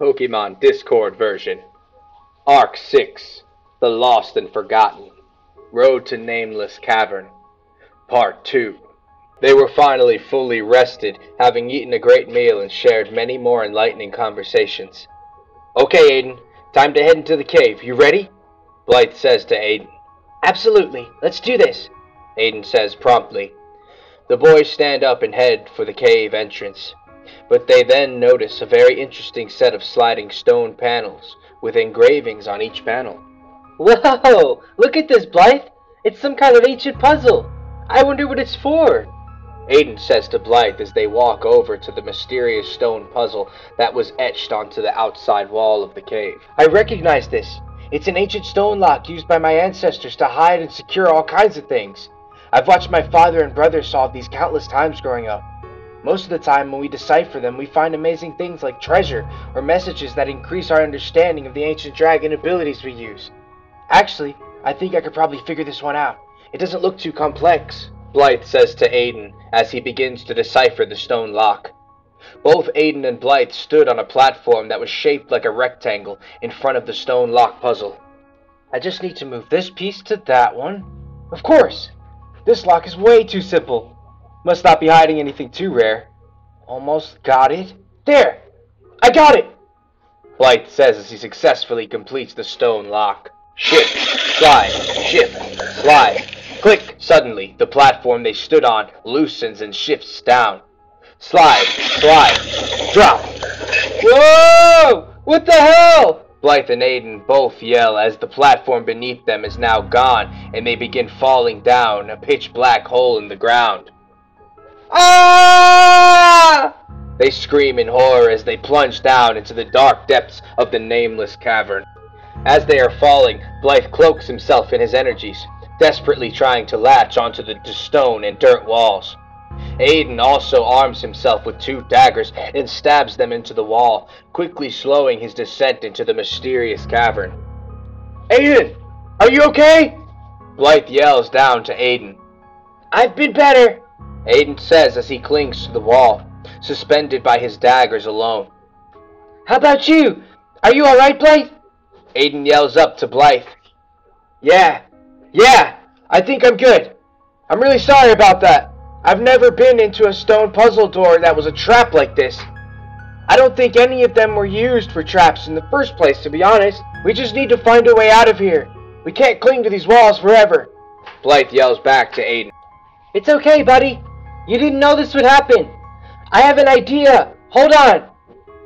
Pokemon Discord version. Arc 6, The Lost and Forgotten. Road to Nameless Cavern. Part 2. They were finally fully rested, having eaten a great meal and shared many more enlightening conversations. Okay, Aiden, time to head into the cave. You ready? Blythe says to Aiden. Absolutely. Let's do this, Aiden says promptly. The boys stand up and head for the cave entrance, but they then notice a very interesting set of sliding stone panels with engravings on each panel. Whoa! Look at this, Blythe! It's some kind of ancient puzzle. I wonder what it's for. Aiden says to Blythe as they walk over to the mysterious stone puzzle that was etched onto the outside wall of the cave. I recognize this. It's an ancient stone lock used by my ancestors to hide and secure all kinds of things. I've watched my father and brother solve these countless times growing up. Most of the time when we decipher them, we find amazing things like treasure or messages that increase our understanding of the ancient dragon abilities we use. Actually, I think I could probably figure this one out. It doesn't look too complex, Blythe says to Aiden as he begins to decipher the stone lock. Both Aiden and Blythe stood on a platform that was shaped like a rectangle in front of the stone lock puzzle. I just need to move this piece to that one. Of course! This lock is way too simple. Must not be hiding anything too rare. Almost got it. There! I got it! Blythe says as he successfully completes the stone lock. Shift, slide, shift, slide. Click! Suddenly, the platform they stood on loosens and shifts down. Slide, slide, drop. Whoa! What the hell? Blythe and Aiden both yell as the platform beneath them is now gone and they begin falling down a pitch black hole in the ground. Ah! They scream in horror as they plunge down into the dark depths of the Nameless Cavern. As they are falling, Blythe cloaks himself in his energies, desperately trying to latch onto the stone and dirt walls. Aiden also arms himself with 2 daggers and stabs them into the wall, quickly slowing his descent into the mysterious cavern. Aiden! Are you okay? Blythe yells down to Aiden. I've been better, Aiden says as he clings to the wall, suspended by his daggers alone. How about you? Are you alright, Blythe? Aiden yells up to Blythe. Yeah, I think I'm good. I'm really sorry about that. I've never been into a stone puzzle door that was a trap like this. I don't think any of them were used for traps in the first place, to be honest. We just need to find a way out of here. We can't cling to these walls forever. Blythe yells back to Aiden. It's okay, buddy. You didn't know this would happen. I have an idea. Hold on.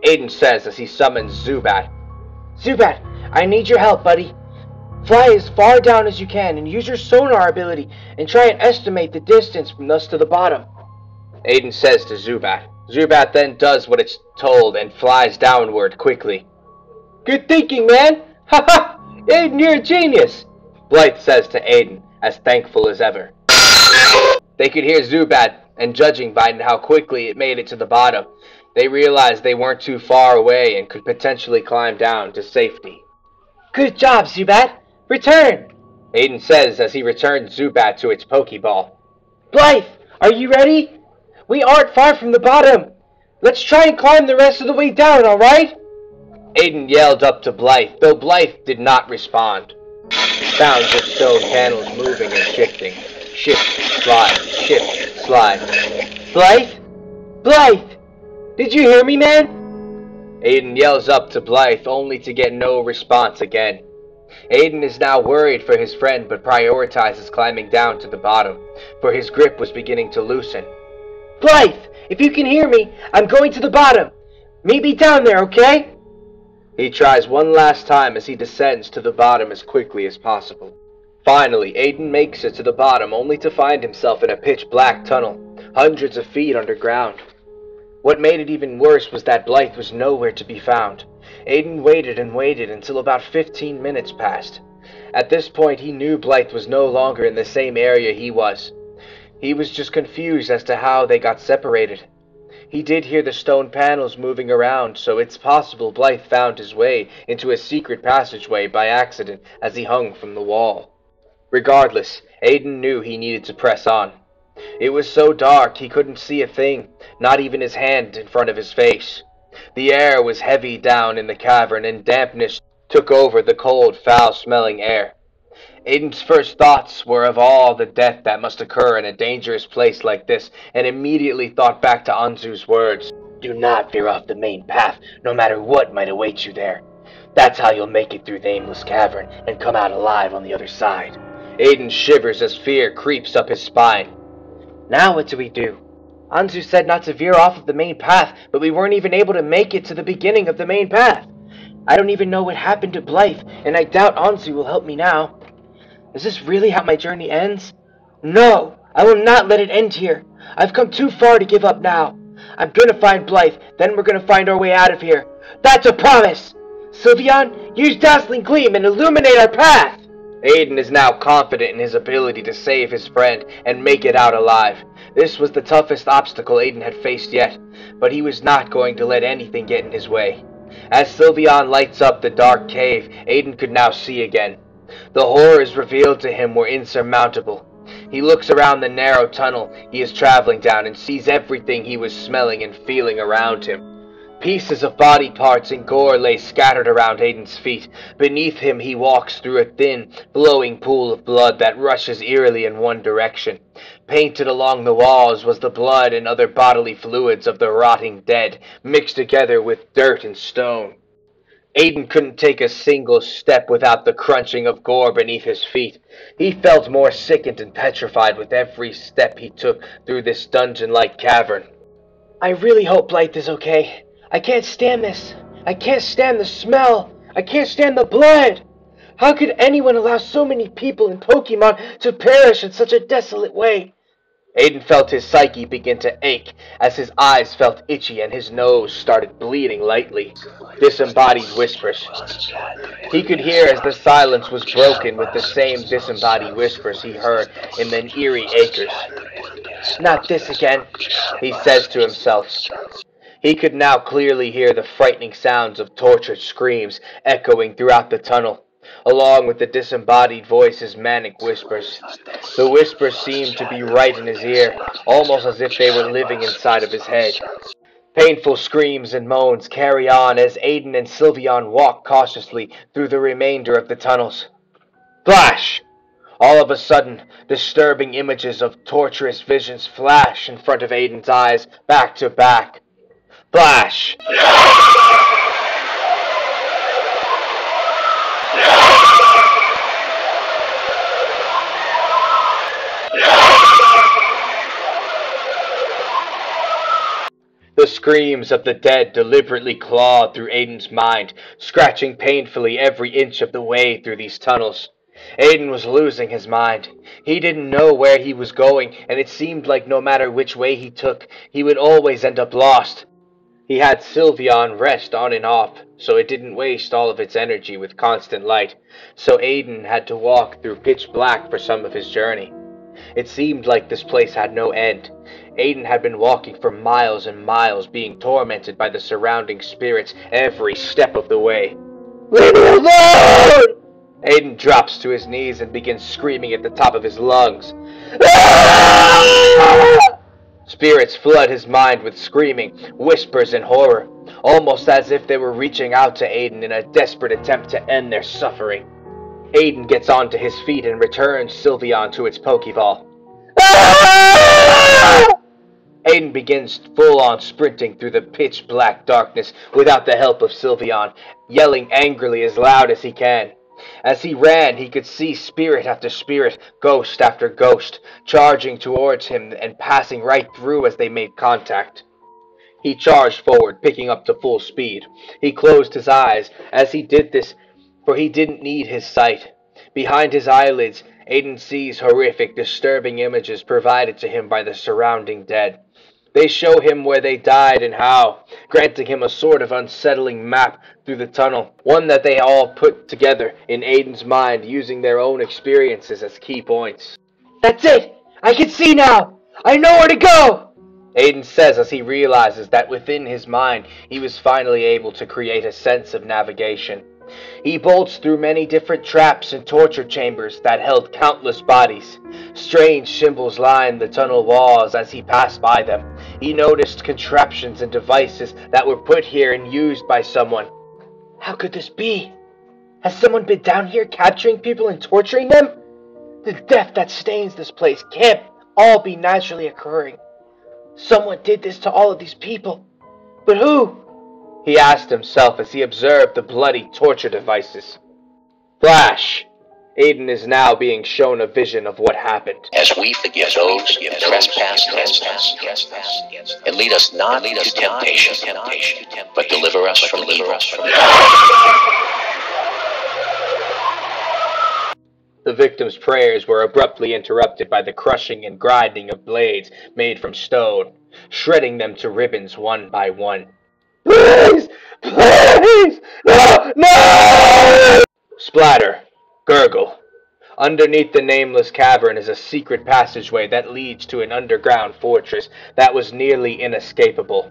Aiden says as he summons Zubat. Zubat, I need your help, buddy. Fly as far down as you can and use your sonar ability and try and estimate the distance from us to the bottom. Aiden says to Zubat. Zubat then does what it's told and flies downward quickly. Good thinking, man! Ha ha! Aiden, you're a genius! Blythe says to Aiden, as thankful as ever. They could hear Zubat, and judging by how quickly it made it to the bottom, they realized they weren't too far away and could potentially climb down to safety. Good job, Zubat! Return! Aiden says as he returns Zubat to its Pokeball. Blythe, are you ready? We aren't far from the bottom. Let's try and climb the rest of the way down, alright? Aiden yelled up to Blythe, though Blythe did not respond. Sounds of stone panels moving and shifting. Shift, slide, shift, slide. Blythe? Blythe! Did you hear me, man? Aiden yells up to Blythe only to get no response again. Aiden is now worried for his friend but prioritizes climbing down to the bottom, for his grip was beginning to loosen. Blythe, if you can hear me, I'm going to the bottom. Meet me down there, okay? He tries one last time as he descends to the bottom as quickly as possible. Finally, Aiden makes it to the bottom only to find himself in a pitch-black tunnel, hundreds of feet underground. What made it even worse was that Blythe was nowhere to be found. Aiden waited and waited until about 15 minutes passed. At this point, he knew Blythe was no longer in the same area he was. He was just confused as to how they got separated. He did hear the stone panels moving around, so it's possible Blythe found his way into a secret passageway by accident as he hung from the wall. Regardless, Aiden knew he needed to press on. It was so dark he couldn't see a thing, not even his hand in front of his face. The air was heavy down in the cavern, and dampness took over the cold, foul-smelling air. Aiden's first thoughts were of all the death that must occur in a dangerous place like this, and immediately thought back to Anzu's words. Do not veer off the main path, no matter what might await you there. That's how you'll make it through Nameless Cavern and come out alive on the other side. Aiden shivers as fear creeps up his spine. Now what do we do? Anzu said not to veer off of the main path, but we weren't even able to make it to the beginning of the main path. I don't even know what happened to Blythe, and I doubt Anzu will help me now. Is this really how my journey ends? No! I will not let it end here. I've come too far to give up now. I'm gonna find Blythe, then we're gonna find our way out of here. That's a promise! Sylveon, use Dazzling Gleam and illuminate our path! Aiden is now confident in his ability to save his friend and make it out alive. This was the toughest obstacle Aiden had faced yet, but he was not going to let anything get in his way. As Sylveon lights up the dark cave, Aiden could now see again. The horrors revealed to him were insurmountable. He looks around the narrow tunnel he is traveling down and sees everything he was smelling and feeling around him. Pieces of body parts and gore lay scattered around Aiden's feet. Beneath him he walks through a thin, flowing pool of blood that rushes eerily in one direction. Painted along the walls was the blood and other bodily fluids of the rotting dead, mixed together with dirt and stone. Aiden couldn't take a single step without the crunching of gore beneath his feet. He felt more sickened and petrified with every step he took through this dungeon-like cavern. I really hope Blythe is okay. I can't stand this. I can't stand the smell. I can't stand the blood. How could anyone allow so many people and Pokemon to perish in such a desolate way? Aiden felt his psyche begin to ache as his eyes felt itchy and his nose started bleeding lightly. Disembodied whispers. He could hear as the silence was broken with the same disembodied whispers he heard in the eerie acres. Not this again, he says to himself. He could now clearly hear the frightening sounds of tortured screams echoing throughout the tunnel, along with the disembodied voices' manic whispers. The whispers seemed to be right in his ear, almost as if they were living inside of his head. Painful screams and moans carry on as Aiden and Sylveon walk cautiously through the remainder of the tunnels. Flash! All of a sudden, disturbing images of torturous visions flash in front of Aiden's eyes, back to back. Flash! The screams of the dead deliberately clawed through Aiden's mind, scratching painfully every inch of the way through these tunnels. Aiden was losing his mind. He didn't know where he was going, and it seemed like no matter which way he took, he would always end up lost. He had Sylveon rest on and off, so it didn't waste all of its energy with constant light, so Aiden had to walk through pitch black for some of his journey. It seemed like this place had no end. Aiden had been walking for miles and miles, being tormented by the surrounding spirits every step of the way. Leave me alone! Aiden drops to his knees and begins screaming at the top of his lungs. Spirits flood his mind with screaming, whispers, and horror, almost as if they were reaching out to Aiden in a desperate attempt to end their suffering. Aiden gets onto his feet and returns Sylveon to its Pokeball. Aiden begins full-on sprinting through the pitch-black darkness without the help of Sylveon, yelling angrily as loud as he can. As he ran, he could see spirit after spirit, ghost after ghost, charging towards him and passing right through as they made contact. He charged forward, picking up to full speed. He closed his eyes as he did this, for he didn't need his sight. Behind his eyelids, Aiden sees horrific, disturbing images provided to him by the surrounding dead. They show him where they died and how, granting him a sort of unsettling map through the tunnel, one that they all put together in Aiden's mind using their own experiences as key points. That's it! I can see now! I know where to go! Aiden says as he realizes that within his mind he was finally able to create a sense of navigation. He bolts through many different traps and torture chambers that held countless bodies. Strange symbols lined the tunnel walls as he passed by them. He noticed contraptions and devices that were put here and used by someone. How could this be? Has someone been down here capturing people and torturing them? The death that stains this place can't all be naturally occurring. Someone did this to all of these people. But who? He asked himself as he observed the bloody torture devices. Flash! Aiden is now being shown a vision of what happened. As we forgive those who trespass us, and lead us not into temptation, but deliver us from evil. The victim's prayers were abruptly interrupted by the crushing and grinding of blades made from stone, shredding them to ribbons one by one. Please! Please! No! No! Splatter. Gurgle. Underneath the Nameless Cavern is a secret passageway that leads to an underground fortress that was nearly inescapable.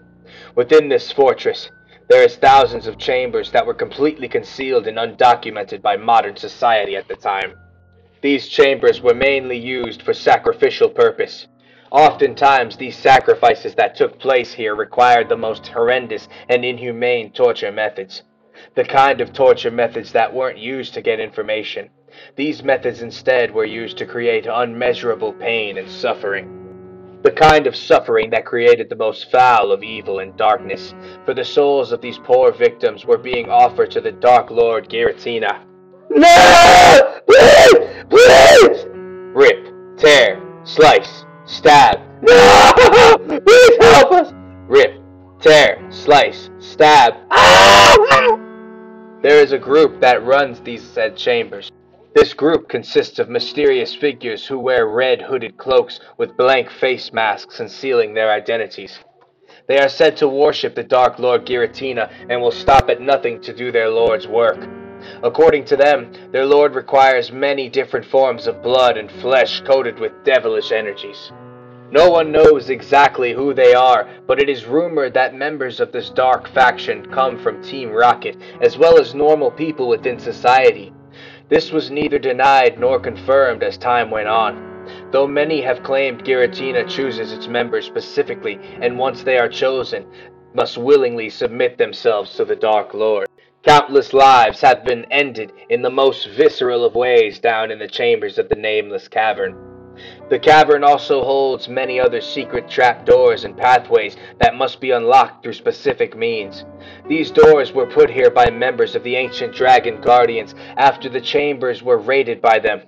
Within this fortress, there is thousands of chambers that were completely concealed and undocumented by modern society at the time. These chambers were mainly used for sacrificial purpose. Oftentimes, these sacrifices that took place here required the most horrendous and inhumane torture methods. The kind of torture methods that weren't used to get information. These methods instead were used to create unmeasurable pain and suffering. The kind of suffering that created the most foul of evil and darkness, for the souls of these poor victims were being offered to the Dark Lord Giratina. No! Please! Please! Rip, tear, slice, stab. No! Please help us! Rip, tear, slice, stab. Ah! There is a group that runs these said chambers. This group consists of mysterious figures who wear red hooded cloaks with blank face masks concealing their identities. They are said to worship the Dark Lord Giratina and will stop at nothing to do their lord's work. According to them, their lord requires many different forms of blood and flesh coated with devilish energies. No one knows exactly who they are, but it is rumored that members of this dark faction come from Team Rocket, as well as normal people within society. This was neither denied nor confirmed as time went on, though many have claimed Giratina chooses its members specifically, and once they are chosen, must willingly submit themselves to the Dark Lord. Countless lives have been ended in the most visceral of ways down in the chambers of the Nameless Cavern. The cavern also holds many other secret trapdoors and pathways that must be unlocked through specific means. These doors were put here by members of the ancient Dragon Guardians after the chambers were raided by them.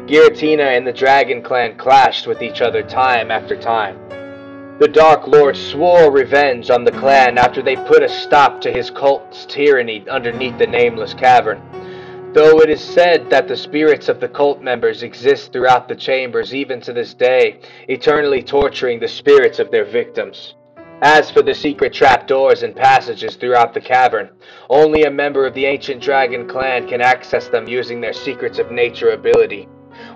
Giratina and the Dragon Clan clashed with each other time after time. The Dark Lord swore revenge on the clan after they put a stop to his cult's tyranny underneath the Nameless Cavern. Though it is said that the spirits of the cult members exist throughout the chambers even to this day, eternally torturing the spirits of their victims. As for the secret trapdoors and passages throughout the cavern, only a member of the ancient dragon clan can access them using their Secrets of Nature ability.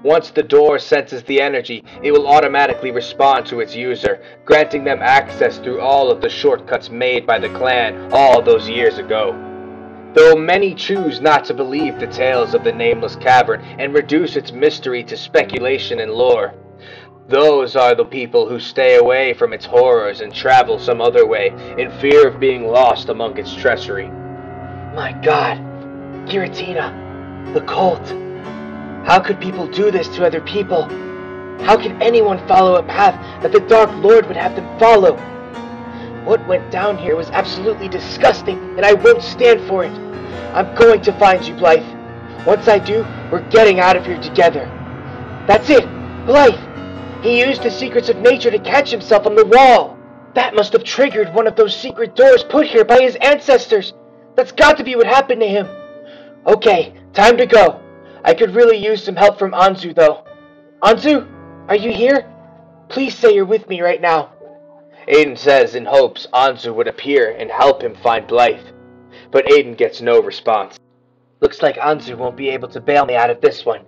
Once the door senses the energy, it will automatically respond to its user, granting them access through all of the shortcuts made by the clan all those years ago. Though many choose not to believe the tales of the Nameless Cavern and reduce its mystery to speculation and lore, those are the people who stay away from its horrors and travel some other way in fear of being lost among its treachery. My God, Giratina, the cult. How could people do this to other people? How could anyone follow a path that the Dark Lord would have them follow? What went down here was absolutely disgusting, and I won't stand for it. I'm going to find you, Blythe. Once I do, we're getting out of here together. That's it, Blythe. He used the Secrets of Nature to catch himself on the wall. That must have triggered one of those secret doors put here by his ancestors. That's got to be what happened to him. Okay, time to go. I could really use some help from Anzu, though. Anzu, are you here? Please say you're with me right now. Aiden says in hopes Anzu would appear and help him find Blythe, but Aiden gets no response. Looks like Anzu won't be able to bail me out of this one,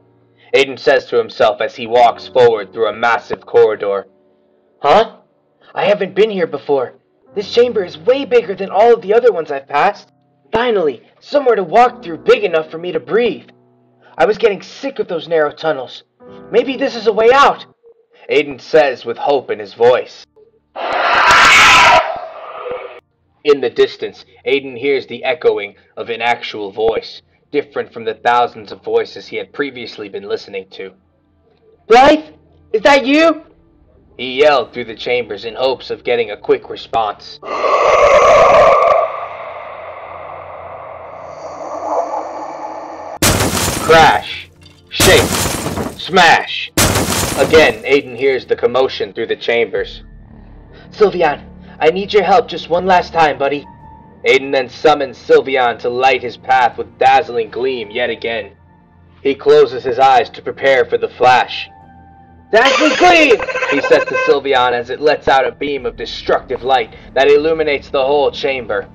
Aiden says to himself as he walks forward through a massive corridor. Huh? I haven't been here before. This chamber is way bigger than all of the other ones I've passed. Finally, somewhere to walk through big enough for me to breathe. I was getting sick of those narrow tunnels. Maybe this is a way out, Aiden says with hope in his voice. In the distance, Aiden hears the echoing of an actual voice, different from the thousands of voices he had previously been listening to. Blythe? Is that you? He yelled through the chambers in hopes of getting a quick response. Crash! Shake! Smash! Again, Aiden hears the commotion through the chambers. Sylvian, I need your help just one last time, buddy. Aiden then summons Sylvian to light his path with dazzling gleam yet again. He closes his eyes to prepare for the flash. Dazzling gleam! He says to Sylvian as it lets out a beam of destructive light that illuminates the whole chamber.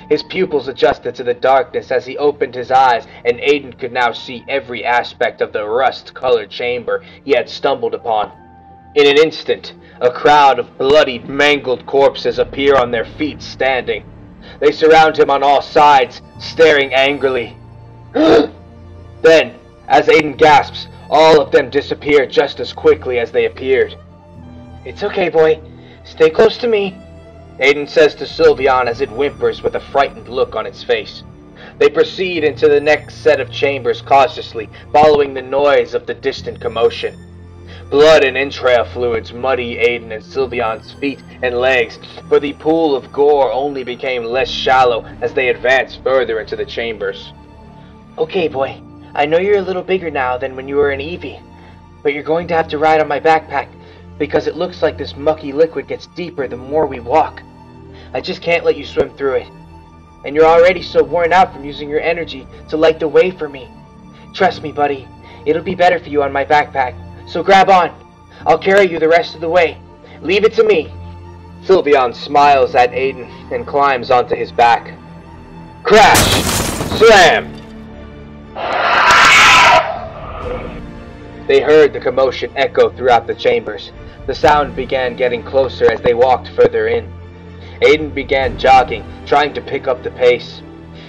His pupils adjusted to the darkness as he opened his eyes, and Aiden could now see every aspect of the rust-colored chamber he had stumbled upon. In an instant, a crowd of bloodied, mangled corpses appear on their feet standing. They surround him on all sides, staring angrily. Then, as Aiden gasps, all of them disappear just as quickly as they appeared. It's okay, boy. Stay close to me, Aiden says to Sylvian as it whimpers with a frightened look on its face. They proceed into the next set of chambers cautiously, following the noise of the distant commotion. Blood and entrail fluids muddy Aiden and Sylvian's feet and legs, for the pool of gore only became less shallow as they advanced further into the chambers. Okay, boy. I know you're a little bigger now than when you were an Eevee, but you're going to have to ride on my backpack, because it looks like this mucky liquid gets deeper the more we walk. I just can't let you swim through it. And you're already so worn out from using your energy to light the way for me. Trust me, buddy. It'll be better for you on my backpack, so grab on. I'll carry you the rest of the way. Leave it to me. Sylvian smiles at Aiden and climbs onto his back. Crash! Slam! They heard the commotion echo throughout the chambers. The sound began getting closer as they walked further in. Aiden began jogging, trying to pick up the pace.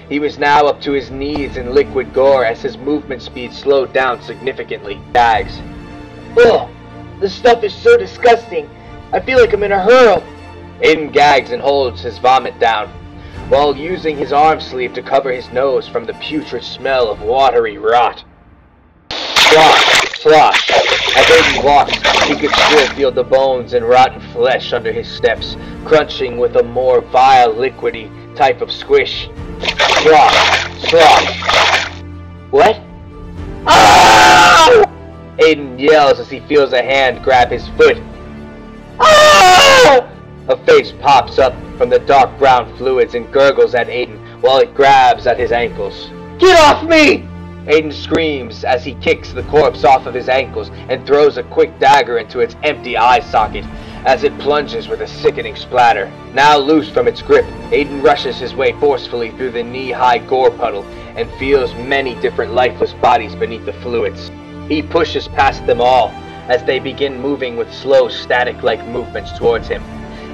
He was now up to his knees in liquid gore as his movement speed slowed down significantly. Gags. Ugh! This stuff is so disgusting. I feel like I'm in a hurl. Aiden gags and holds his vomit down, while using his arm sleeve to cover his nose from the putrid smell of watery rot. Slosh! Slosh! As Aiden walked, he could still feel the bones and rotten flesh under his steps, crunching with a more vile, liquidy type of squish. Slosh! Slosh! What? Ah! Aiden yells as he feels a hand grab his foot. Ah! A face pops up from the dark brown fluids and gurgles at Aiden while it grabs at his ankles. Get off me! Aiden screams as he kicks the corpse off of his ankles and throws a quick dagger into its empty eye socket as it plunges with a sickening splatter. Now loose from its grip, Aiden rushes his way forcefully through the knee-high gore puddle and feels many different lifeless bodies beneath the fluids. He pushes past them all as they begin moving with slow, static-like movements towards him.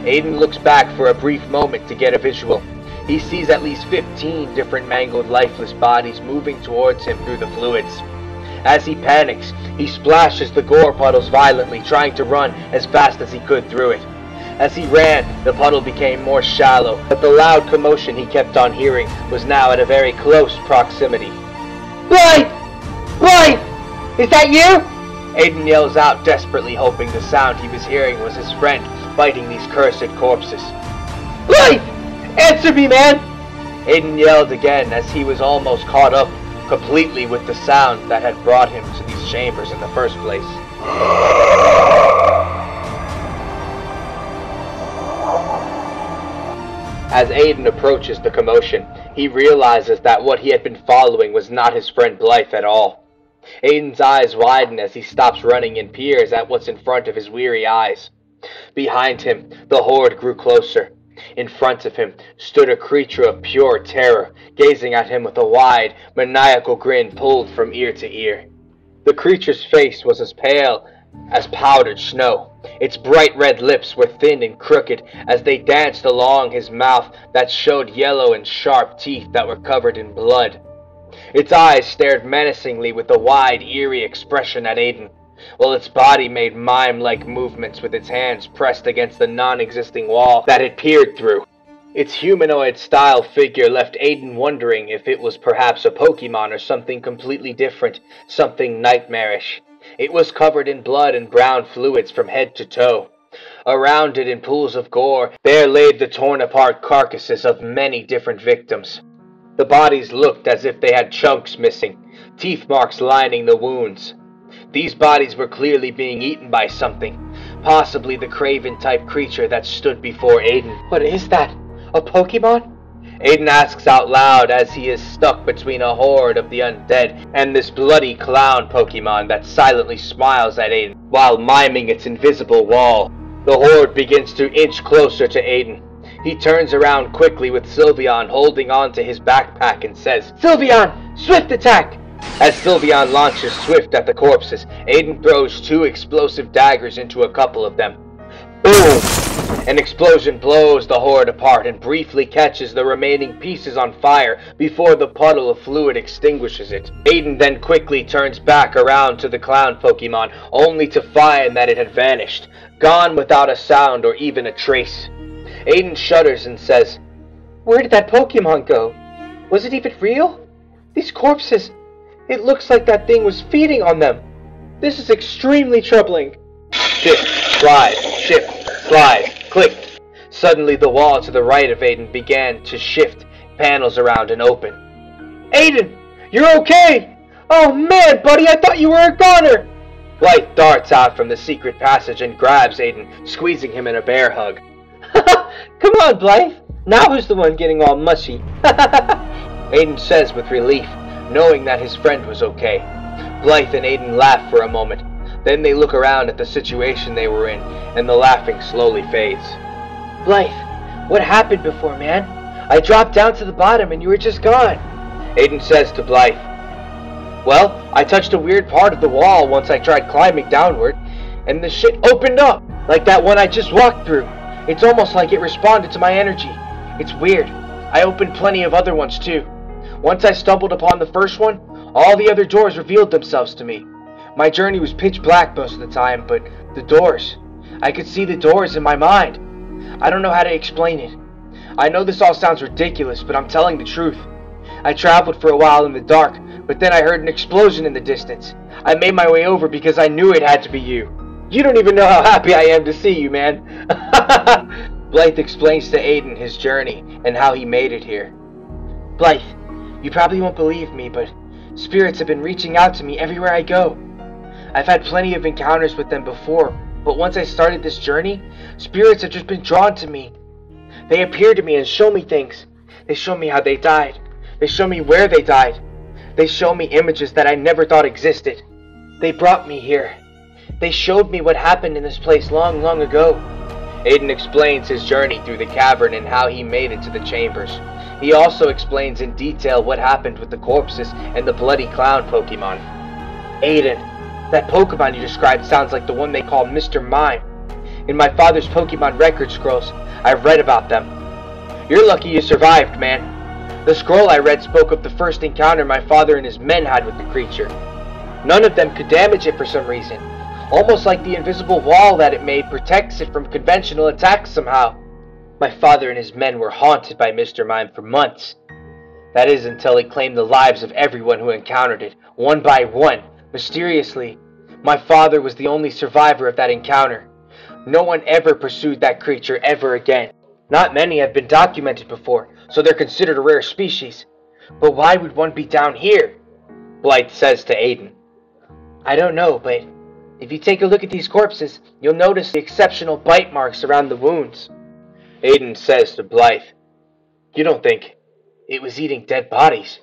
Aiden looks back for a brief moment to get a visual. He sees at least 15 different mangled, lifeless bodies moving towards him through the fluids. As he panics, he splashes the gore puddles violently, trying to run as fast as he could through it. As he ran, the puddle became more shallow, but the loud commotion he kept on hearing was now at a very close proximity. Blythe! Blythe! Is that you? Aiden yells out desperately, hoping the sound he was hearing was his friend fighting these cursed corpses. Blythe! Answer me, man! Aiden yelled again as he was almost caught up completely with the sound that had brought him to these chambers in the first place. As Aiden approaches the commotion, he realizes that what he had been following was not his friend Blythe at all. Aiden's eyes widen as he stops running and peers at what's in front of his weary eyes. Behind him, the horde grew closer. In front of him stood a creature of pure terror, gazing at him with a wide, maniacal grin pulled from ear to ear. The creature's face was as pale as powdered snow. Its bright red lips were thin and crooked as they danced along his mouth that showed yellow and sharp teeth that were covered in blood. Its eyes stared menacingly with a wide, eerie expression at Aiden, while its body made mime-like movements with its hands pressed against the non-existing wall that it peered through. Its humanoid-style figure left Aiden wondering if it was perhaps a Pokemon or something completely different, something nightmarish. It was covered in blood and brown fluids from head to toe. Around it in pools of gore, there laid the torn-apart carcasses of many different victims. The bodies looked as if they had chunks missing, teeth marks lining the wounds. These bodies were clearly being eaten by something, possibly the Craven-type creature that stood before Aiden. What is that? A Pokemon? Aiden asks out loud as he is stuck between a horde of the undead and this bloody clown Pokemon that silently smiles at Aiden while miming its invisible wall. The horde begins to inch closer to Aiden. He turns around quickly with Sylveon holding on to his backpack and says, Sylveon! Swift attack! As Sylveon launches Swift at the corpses, Aiden throws 2 explosive daggers into a couple of them. Boom! An explosion blows the horde apart and briefly catches the remaining pieces on fire before the puddle of fluid extinguishes it. Aiden then quickly turns back around to the clown Pokemon, only to find that it had vanished, gone without a sound or even a trace. Aiden shudders and says, Where did that Pokemon go? Was it even real? These corpses, it looks like that thing was feeding on them. This is extremely troubling. Shift, slide, click. Suddenly the wall to the right of Aiden began to shift, panels around and open. Aiden, you're okay! Oh man, buddy, I thought you were a goner! Blythe darts out from the secret passage and grabs Aiden, squeezing him in a bear hug. Come on, Blythe. Now who's the one getting all mushy? Aiden says with relief, knowing that his friend was okay. Blythe and Aiden laugh for a moment. Then they look around at the situation they were in, and the laughing slowly fades. Blythe, what happened before, man? I dropped down to the bottom and you were just gone. Aiden says to Blythe, Well, I touched a weird part of the wall once I tried climbing downward, and the shit opened up, like that one I just walked through. It's almost like it responded to my energy. It's weird. I opened plenty of other ones too. Once I stumbled upon the first one, all the other doors revealed themselves to me. My journey was pitch black most of the time, but the doors, I could see the doors in my mind. I don't know how to explain it. I know this all sounds ridiculous, but I'm telling the truth. I traveled for a while in the dark, but then I heard an explosion in the distance. I made my way over because I knew it had to be you. You don't even know how happy I am to see you, man. Blythe explains to Aiden his journey and how he made it here. Blythe, you probably won't believe me, but spirits have been reaching out to me everywhere I go. I've had plenty of encounters with them before, but once I started this journey, spirits have just been drawn to me. They appear to me and show me things. They show me how they died. They show me where they died. They show me images that I never thought existed. They brought me here. They showed me what happened in this place long, long ago. Aiden explains his journey through the cavern and how he made it to the chambers. He also explains in detail what happened with the corpses and the bloody clown Pokemon. Aiden, that Pokemon you described sounds like the one they call Mr. Mime. In my father's Pokemon record scrolls, I've read about them. You're lucky you survived, man. The scroll I read spoke of the first encounter my father and his men had with the creature. None of them could damage it for some reason. Almost like the invisible wall that it made protects it from conventional attacks somehow. My father and his men were haunted by Mr. Mime for months. That is until he claimed the lives of everyone who encountered it, one by one, mysteriously. My father was the only survivor of that encounter. No one ever pursued that creature ever again. Not many have been documented before, so they're considered a rare species. But why would one be down here? Blythe says to Aiden. I don't know, but if you take a look at these corpses, you'll notice the exceptional bite marks around the wounds. Aiden says to Blythe, You don't think it was eating dead bodies?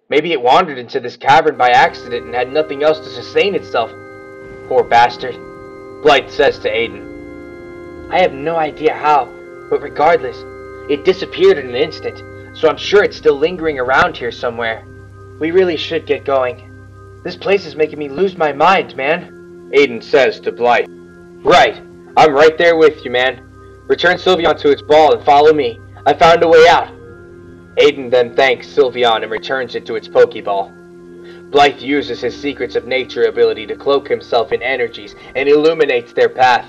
Maybe it wandered into this cavern by accident and had nothing else to sustain itself. Poor bastard. Blythe says to Aiden. I have no idea how, but regardless, it disappeared in an instant, so I'm sure it's still lingering around here somewhere. We really should get going. This place is making me lose my mind, man. Aiden says to Blythe. Right. I'm right there with you, man. Return Sylveon to its ball and follow me. I found a way out. Aiden then thanks Sylveon and returns it to its Pokeball. Blythe uses his Secrets of Nature ability to cloak himself in energies and illuminates their path,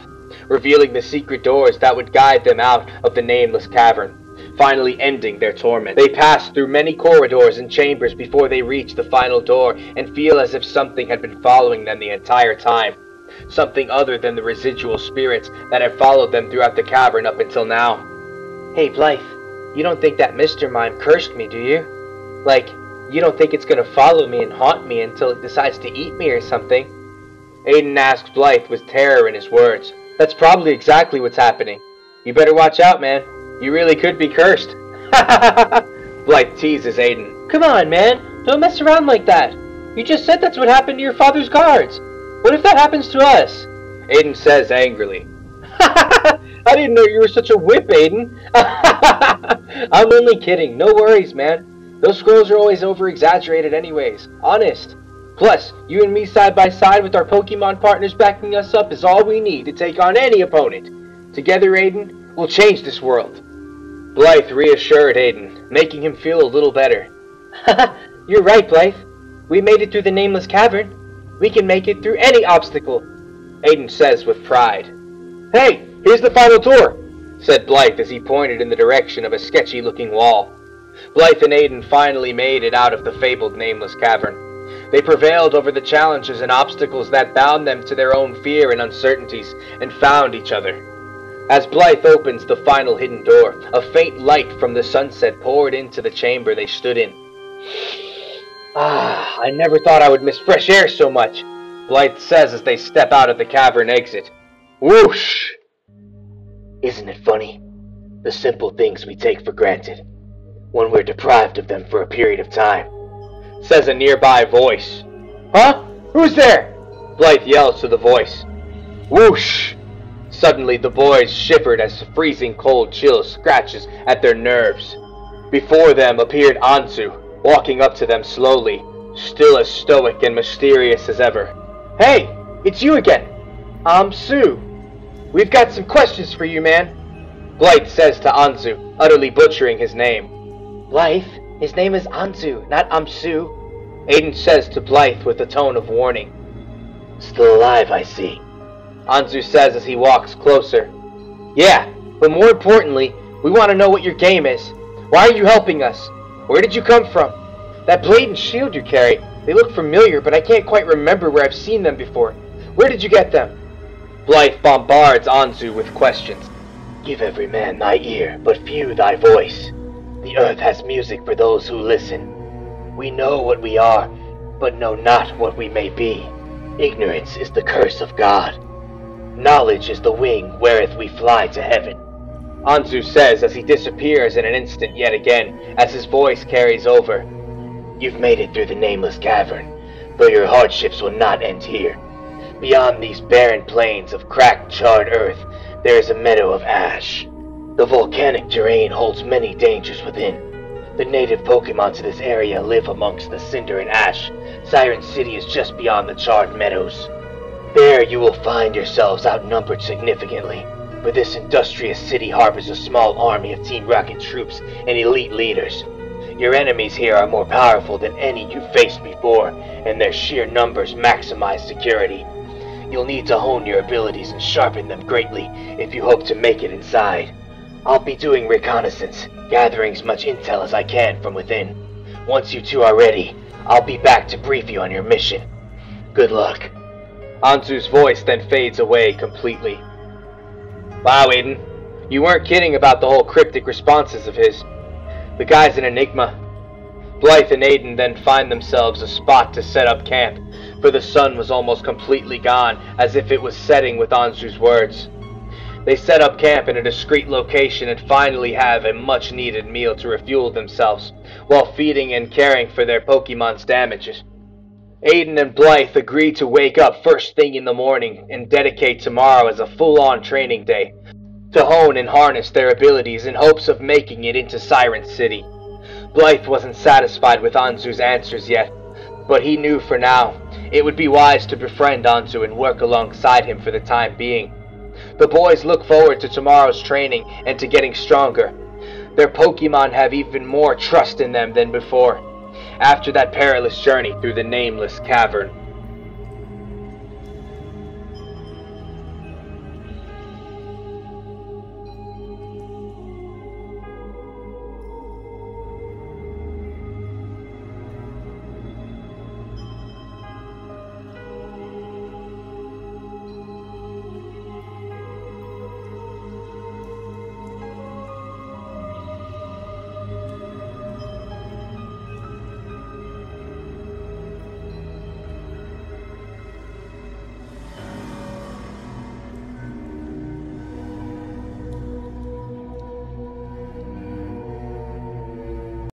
revealing the secret doors that would guide them out of the Nameless Cavern, finally ending their torment. They pass through many corridors and chambers before they reach the final door and feel as if something had been following them the entire time. Something other than the residual spirits that have followed them throughout the cavern up until now. Hey, Blythe, you don't think that Mr. Mime cursed me, do you? Like, you don't think it's gonna follow me and haunt me until it decides to eat me or something? Aiden asks Blythe with terror in his words. That's probably exactly what's happening. You better watch out, man. You really could be cursed. Blythe teases Aiden. Come on, man. Don't mess around like that. You just said that's what happened to your father's guards. What if that happens to us? Aiden says angrily. I didn't know you were such a whip, Aiden. I'm only kidding. No worries, man. Those scrolls are always over-exaggerated anyways. Honest. Plus, you and me side by side with our Pokemon partners backing us up is all we need to take on any opponent. Together, Aiden, we'll change this world. Blythe reassured Aiden, making him feel a little better. You're right, Blythe. We made it through the Nameless Cavern. We can make it through any obstacle, Aiden says with pride. Hey, here's the final door, said Blythe as he pointed in the direction of a sketchy-looking wall. Blythe and Aiden finally made it out of the fabled Nameless Cavern. They prevailed over the challenges and obstacles that bound them to their own fear and uncertainties, and found each other. As Blythe opens the final hidden door, a faint light from the sunset poured into the chamber they stood in. I never thought I would miss fresh air so much, Blythe says as they step out of the cavern exit. Whoosh! Isn't it funny? The simple things we take for granted, when we're deprived of them for a period of time, says a nearby voice. Huh? Who's there? Blythe yells to the voice. Whoosh! Suddenly the boys shivered as freezing cold chills scratches at their nerves. Before them appeared Anzu, walking up to them slowly, still as stoic and mysterious as ever. Hey, it's you again. I'm Sue. We've got some questions for you, man, Blythe says to Anzu, utterly butchering his name. Blythe? His name is Anzu, not Amsu, Aiden says to Blythe with a tone of warning. Still alive, I see, Anzu says as he walks closer. Yeah, but more importantly, we want to know what your game is. Why are you helping us? Where did you come from? That blade and shield you carry, they look familiar, but I can't quite remember where I've seen them before. Where did you get them? Blythe bombards Anzu with questions. Give every man thy ear, but few thy voice. The earth has music for those who listen. We know what we are, but know not what we may be. Ignorance is the curse of God. Knowledge is the wing wherewith we fly to heaven, Anzu says as he disappears in an instant yet again, as his voice carries over. You've made it through the Nameless Cavern, though your hardships will not end here. Beyond these barren plains of cracked, charred earth, there is a meadow of ash. The volcanic terrain holds many dangers within. The native Pokemon to this area live amongst the cinder and ash. Siren City is just beyond the charred meadows. There you will find yourselves outnumbered significantly, for this industrious city harbors a small army of Team Rocket troops and elite leaders. Your enemies here are more powerful than any you've faced before, and their sheer numbers maximize security. You'll need to hone your abilities and sharpen them greatly if you hope to make it inside. I'll be doing reconnaissance, gathering as much intel as I can from within. Once you two are ready, I'll be back to brief you on your mission. Good luck. Anzu's voice then fades away completely. Wow, Aiden, you weren't kidding about the whole cryptic responses of his. The guy's an enigma. Blythe and Aiden then find themselves a spot to set up camp, for the sun was almost completely gone, as if it was setting with Anzu's words. They set up camp in a discreet location and finally have a much-needed meal to refuel themselves, while feeding and caring for their Pokemon's damages. Aiden and Blythe agree to wake up first thing in the morning and dedicate tomorrow as a full-on training day, to hone and harness their abilities in hopes of making it into Siren City. Blythe wasn't satisfied with Anzu's answers yet, But he knew for now, it would be wise to befriend Anzu and work alongside him for the time being. The boys look forward to tomorrow's training and to getting stronger. Their Pokemon have even more trust in them than before, after that perilous journey through the Nameless Cavern.